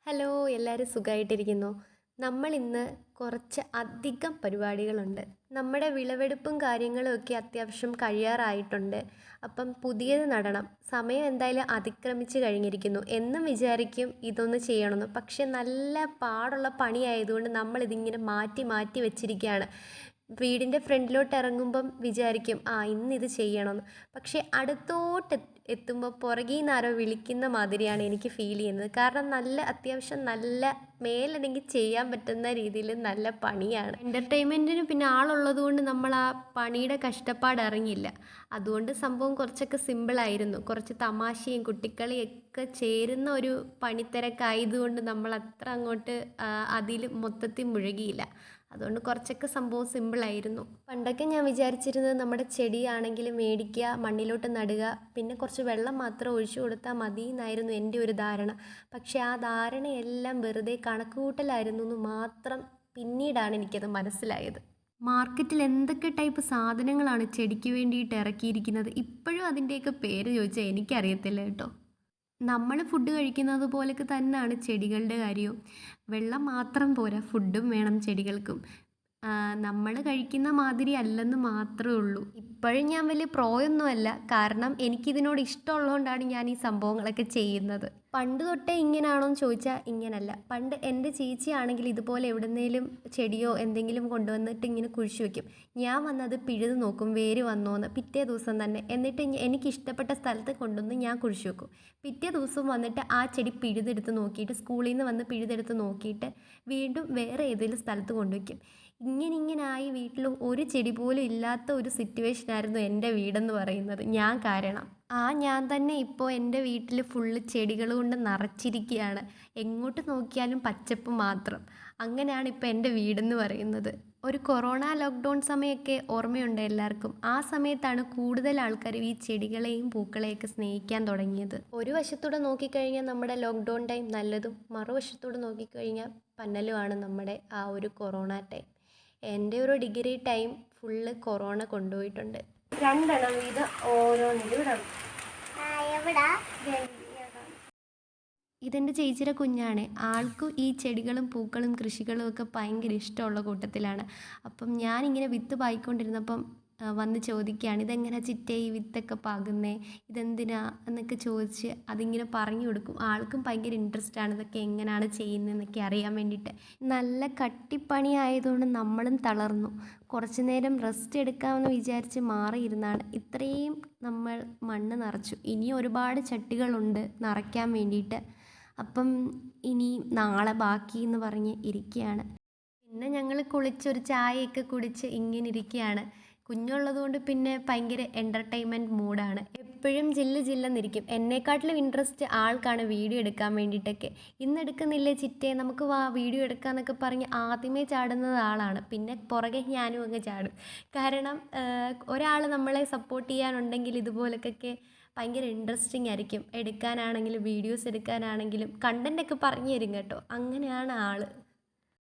Hello, എല്ലാവരും സുഖമായിട്ടിരിക്കുന്നു. നമ്മളിന്ന് കുറച്ച് അധികം പരിപാടികളുണ്ട്. നമ്മുടെ വിളവെടുപ്പും കാര്യങ്ങളും ഒക്കെ അത്യാവശ്യം കഴിയാറായിട്ടുണ്ട്. അപ്പം പുതിയത് നടണം. സമയം എന്തായാലും അതിക്രമിച്ച് കഴിഞ്ഞിരിക്കുന്നു. എന്നും വിചാരിക്കും ഇതൊന്ന് ചെയ്യണമെന്ന്. പക്ഷെ നല്ല പാടുള്ള പണിയായതുകൊണ്ട് നമ്മളിതിങ്ങനെ മാറ്റി മാറ്റി വെച്ചിരിക്കുകയാണ്. വീടിൻ്റെ ഫ്രണ്ടിലോട്ട് ഇറങ്ങുമ്പം വിചാരിക്കും ഇന്നിത് ചെയ്യണമെന്ന്. പക്ഷേ അടുത്തോട്ട് എത്തുമ്പോൾ പുറകിൽ നിന്ന് ആരോ വിളിക്കുന്ന മാതിരിയാണ് എനിക്ക് ഫീൽ ചെയ്യുന്നത്. കാരണം അത്യാവശ്യം നല്ല മേലനങ്ങി ചെയ്യാൻ പറ്റുന്ന രീതിയിൽ നല്ല പണിയാണ്. എൻ്റർടൈൻമെൻറ്റിന് പിന്നെ ആളുള്ളത് കൊണ്ട് നമ്മൾ ആ പണിയുടെ കഷ്ടപ്പാട് അറിഞ്ഞില്ല. അതുകൊണ്ട് സംഭവം കുറച്ചൊക്കെ സിമ്പിളായിരുന്നു. കുറച്ച് തമാശയും കുട്ടിക്കളിയൊക്കെ ചേരുന്ന ഒരു പണിത്തിരക്കായതുകൊണ്ട് നമ്മൾ അത്ര അങ്ങോട്ട് അതിൽ മൊത്തത്തിൽ മുഴുകിയില്ല. അതുകൊണ്ട് കുറച്ചൊക്കെ സംഭവം സിമ്പിളായിരുന്നു. പണ്ടൊക്കെ ഞാൻ വിചാരിച്ചിരുന്നത് നമ്മുടെ ചെടിയാണെങ്കിൽ മേടിക്കുക, മണ്ണിലോട്ട് നടുക, പിന്നെ കുറച്ച് വെള്ളം മാത്രം ഒഴിച്ചു കൊടുത്താൽ മതി എന്നായിരുന്നു എൻ്റെ ഒരു ധാരണ. പക്ഷേ ആ ധാരണയെല്ലാം വെറുതെ കണക്കുകൂട്ടലായിരുന്നു എന്ന് മാത്രം പിന്നീടാണ് എനിക്കത് മനസ്സിലായത്. മാർക്കറ്റിൽ എന്തൊക്കെ ടൈപ്പ് സാധനങ്ങളാണ് ചെടിക്ക് വേണ്ടിയിട്ട് ഇറക്കിയിരിക്കുന്നത്, ഇപ്പോഴും അതിൻ്റെയൊക്കെ പേര് ചോദിച്ചാൽ എനിക്കറിയത്തില്ല കേട്ടോ. നമ്മൾ ഫുഡ് കഴിക്കുന്നത് പോലൊക്കെ തന്നെയാണ് ചെടികളുടെ കാര്യവും. വെള്ളം മാത്രം പോരാ, ഫുഡും വേണം ചെടികൾക്കും. നമ്മൾ കഴിക്കുന്ന മാതിരി അല്ലെന്ന് മാത്രമേ ഉള്ളൂ. ഇപ്പോഴും ഞാൻ വലിയ പ്രോയൊന്നുമല്ല, കാരണം എനിക്കിതിനോട് ഇഷ്ടമുള്ളതുകൊണ്ടാണ് ഞാൻ ഈ സംഭവങ്ങളൊക്കെ ചെയ്യുന്നത്. പണ്ട് തൊട്ടേ ഇങ്ങനെയാണോ എന്ന് ചോദിച്ചാൽ ഇങ്ങനല്ല. പണ്ട് എൻ്റെ ചേച്ചിയാണെങ്കിൽ ഇതുപോലെ എവിടുന്നേലും ചെടിയോ എന്തെങ്കിലും കൊണ്ടുവന്നിട്ട് ഇങ്ങനെ കുഴിച്ചു വയ്ക്കും. ഞാൻ വന്നത് പിഴുത് നോക്കും വേര് വന്നോന്ന് പിറ്റേ ദിവസം തന്നെ. എന്നിട്ട് എനിക്ക് ഇഷ്ടപ്പെട്ട സ്ഥലത്ത് കൊണ്ടുവന്ന് ഞാൻ കുഴിച്ചു വെക്കും. പിറ്റേ ദിവസം വന്നിട്ട് ആ ചെടി പിഴുതെടുത്ത് നോക്കിയിട്ട്, സ്കൂളിൽ നിന്ന് വന്ന് പിഴുതെടുത്ത് നോക്കിയിട്ട് വീണ്ടും വേറെ ഏതെങ്കിലും സ്ഥലത്ത് കൊണ്ടുവയ്ക്കും. ഇങ്ങനായി വീട്ടിൽ ഒരു ചെടി പോലും ഇല്ലാത്ത ഒരു സിറ്റുവേഷനായിരുന്നു എൻ്റെ വീടെന്ന് പറയുന്നത്. ഞാൻ കാരണം. ഞാൻ തന്നെ ഇപ്പോൾ എൻ്റെ വീട്ടിൽ ഫുള്ള് ചെടികൾ കൊണ്ട് നിറച്ചിരിക്കുകയാണ്. എങ്ങോട്ട് നോക്കിയാലും പച്ചപ്പ് മാത്രം. അങ്ങനെയാണ് ഇപ്പോൾ എൻ്റെ വീടെന്ന് പറയുന്നത്. ഒരു കൊറോണ ലോക്ക്ഡൗൺ സമയമൊക്കെ ഓർമ്മയുണ്ട് എല്ലാവർക്കും. ആ സമയത്താണ് കൂടുതൽ ആൾക്കാർ ഈ ചെടികളെയും പൂക്കളെയൊക്കെ സ്നേഹിക്കാൻ തുടങ്ങിയത്. ഒരു വശത്തൂടെ നോക്കിക്കഴിഞ്ഞാൽ നമ്മുടെ ലോക്ക്ഡൗൺ ടൈം നല്ലതും, മറുവശത്തൂടെ നോക്കിക്കഴിഞ്ഞാൽ പന്നലുമാണ് നമ്മുടെ ആ ഒരു കൊറോണ ടൈം. എൻ്റെ ഒരു ഡിഗ്രി ടൈം ഫുള്ള് കൊറോണ കൊണ്ടുപോയിട്ടുണ്ട്. 2 എണ്ണം വീതം ഓരോന്നിലും. ഇതെൻ്റെ ചേച്ചിയുടെ കുഞ്ഞാണ്. ആൾക്കും ഈ ചെടികളും പൂക്കളും കൃഷികളും ഒക്കെ ഭയങ്കര ഇഷ്ടമുള്ള കൂട്ടത്തിലാണ്. അപ്പം ഞാനിങ്ങനെ വിത്ത് പായിക്കൊണ്ടിരുന്നപ്പം വന്ന് ചോദിക്കുകയാണ്, ഇതെങ്ങനെ ചിറ്റേ ഈ വിത്തൊക്കെ പാകുന്നേ, ഇതെന്തിനാ എന്നൊക്കെ ചോദിച്ച് അതിങ്ങനെ പറഞ്ഞു കൊടുക്കും. ആൾക്കും ഭയങ്കര ഇൻട്രസ്റ്റാണ് ഇതൊക്കെ എങ്ങനെയാണ് ചെയ്യുന്നതെന്നൊക്കെ അറിയാൻ വേണ്ടിയിട്ട്. നല്ല കട്ടിപ്പണി ആയതുകൊണ്ട് നമ്മളും തളർന്നു. കുറച്ച് നേരം റെസ്റ്റ് എടുക്കാമെന്ന് വിചാരിച്ച് മാറിയിരുന്നാണ്. ഇത്രയും നമ്മൾ മണ്ണ് നിറച്ചു. ഇനി ഒരുപാട് ചട്ടികളുണ്ട് നിറയ്ക്കാൻ വേണ്ടിയിട്ട്. അപ്പം ഇനി നാളെ ബാക്കി എന്ന് പറഞ്ഞ് ഇരിക്കുകയാണ്. പിന്നെ ഞങ്ങൾ കുളിച്ചൊരു ചായയൊക്കെ കുടിച്ച് ഇങ്ങനെ ഇരിക്കുകയാണ്. കുഞ്ഞുള്ളത് കൊണ്ട് പിന്നെ ഭയങ്കര എൻ്റർടൈൻമെൻറ്റ് മൂഡാണ്. എപ്പോഴും ജില്ലെന്നിരിക്കും. എന്നെക്കാട്ടിലും ഇൻട്രസ്റ്റ് ആൾക്കാണ് വീഡിയോ എടുക്കാൻ വേണ്ടിയിട്ടൊക്കെ. ഇന്നെടുക്കുന്നില്ലേ ചിറ്റേ, നമുക്ക് വാ വീഡിയോ എടുക്കാമെന്നൊക്കെ പറഞ്ഞ് ആദ്യമേ ചാടുന്നത് ആളാണ്. പിന്നെ പുറകെ ഞാനും അങ്ങ് ചാടും. കാരണം ഒരാൾ നമ്മളെ സപ്പോർട്ട് ചെയ്യാനുണ്ടെങ്കിൽ ഇതുപോലൊക്കെ ഭയങ്കര ഇൻട്രസ്റ്റിംഗ് ആയിരിക്കും. എടുക്കാനാണെങ്കിലും വീഡിയോസ് എടുക്കാനാണെങ്കിലും കണ്ടൻറ്റൊക്കെ പറഞ്ഞു തരും കേട്ടോ. അങ്ങനെയാണ് ആൾ.